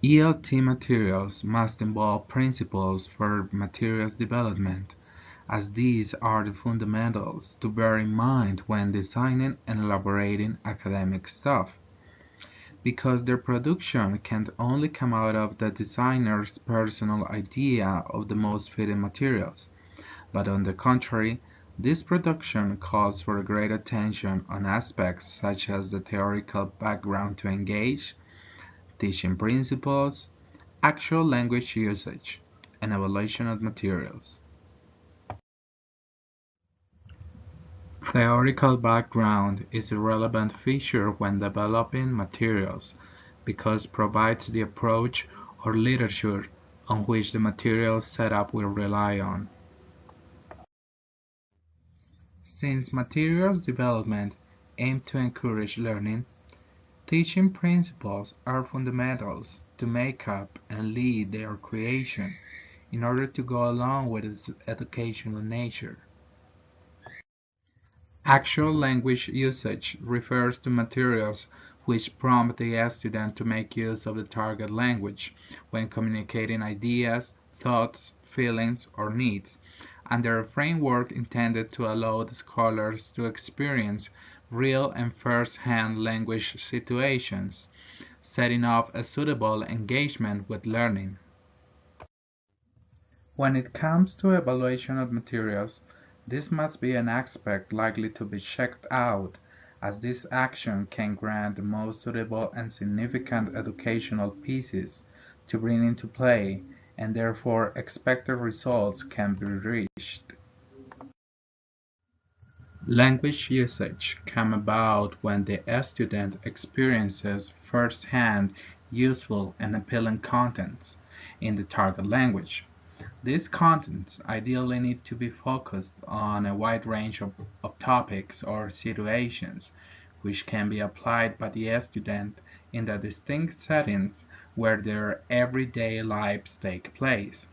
ELT materials must involve principles for materials development, as these are the fundamentals to bear in mind when designing and elaborating academic stuff, because their production can only come out of the designer's personal idea of the most fitting materials, but on the contrary, this production calls for great attention on aspects such as the theoretical background to engage, teaching principles, actual language usage, and evaluation of materials. Theoretical background is a relevant feature when developing materials because it provides the approach or literature on which the material setup will rely on. Since materials development aims to encourage learning, teaching principles are fundamentals to make up and lead their creation in order to go along with its educational nature. Actual language usage refers to materials which prompt the student to make use of the target language when communicating ideas, thoughts, feelings, or needs, and they're a framework intended to allow the scholars to experience real and first-hand language situations, setting up a suitable engagement with learning. When it comes to evaluation of materials, this must be an aspect likely to be checked out, as this action can grant the most suitable and significant educational pieces to bring into play, and therefore expected results can be reached. Language usage comes about when the student experiences first-hand useful and appealing contents in the target language. These contents ideally need to be focused on a wide range of topics or situations, which can be applied by the student in the distinct settings where their everyday lives take place.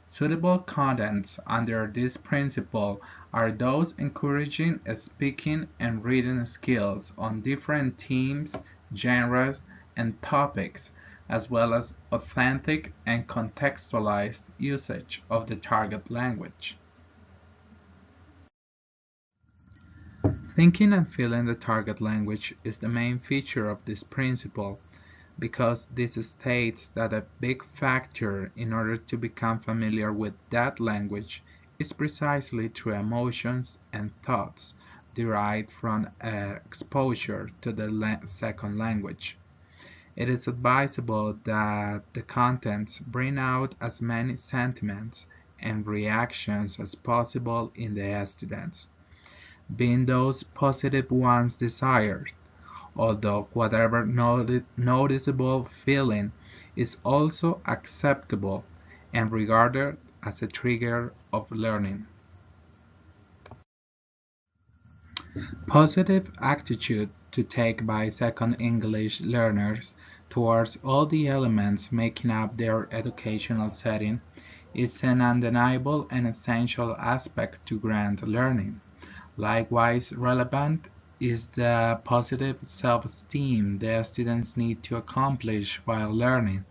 Suitable contents under this principle are those encouraging speaking and reading skills on different themes, genres, and topics, as well as authentic and contextualized usage of the target language. Thinking and feeling the target language is the main feature of this principle, because this states that a big factor in order to become familiar with that language is precisely through emotions and thoughts derived from exposure to the second language. It is advisable that the contents bring out as many sentiments and reactions as possible in the students, being those positive ones desired, although whatever noticeable feeling is also acceptable and regarded as a trigger of learning. Positive attitude to take by second English learners towards all the elements making up their educational setting is an undeniable and essential aspect to grant learning. Likewise relevant is the positive self-esteem the students need to accomplish while learning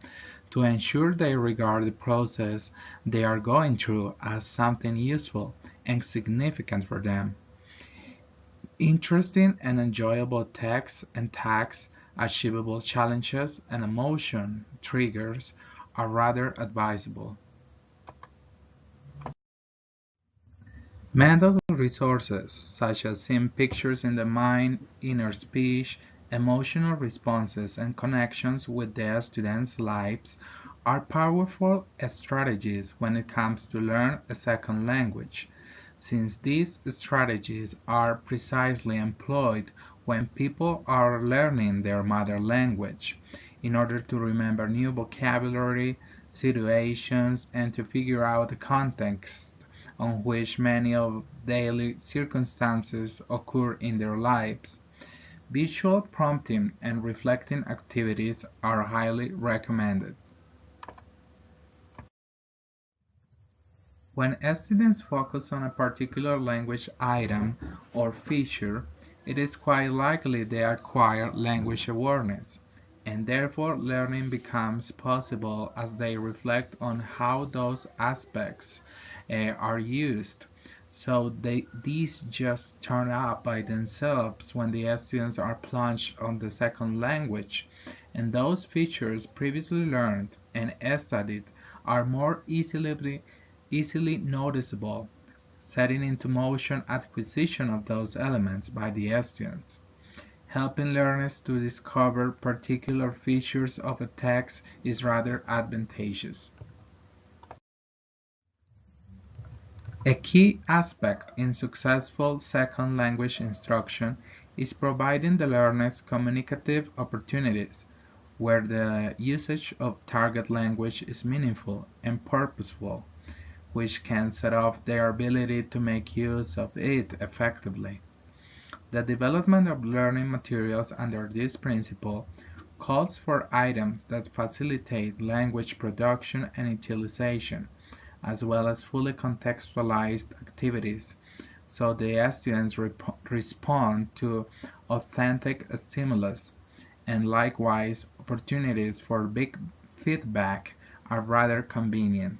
to ensure they regard the process they are going through as something useful and significant for them. Interesting and enjoyable texts and tasks, achievable challenges, and emotion triggers are rather advisable. Mental resources such as seeing pictures in the mind, inner speech, emotional responses, and connections with the students' lives are powerful strategies when it comes to learn a second language, since these strategies are precisely employed when people are learning their mother language in order to remember new vocabulary, situations, and to figure out the context on which many of daily circumstances occur in their lives. Visual prompting and reflecting activities are highly recommended. When students focus on a particular language item or feature, it is quite likely they acquire language awareness, and therefore learning becomes possible as they reflect on how those aspects are used. So these just turn up by themselves when the students are plunged on the second language, and those features previously learned and studied are more easily noticeable, setting into motion acquisition of those elements by the students. Helping learners to discover particular features of a text is rather advantageous. A key aspect in successful second language instruction is providing the learners communicative opportunities where the usage of target language is meaningful and purposeful, which can set off their ability to make use of it effectively. The development of learning materials under this principle calls for items that facilitate language production and utilization, as well as fully contextualized activities, so the students respond to authentic stimulus, and likewise opportunities for big feedback are rather convenient.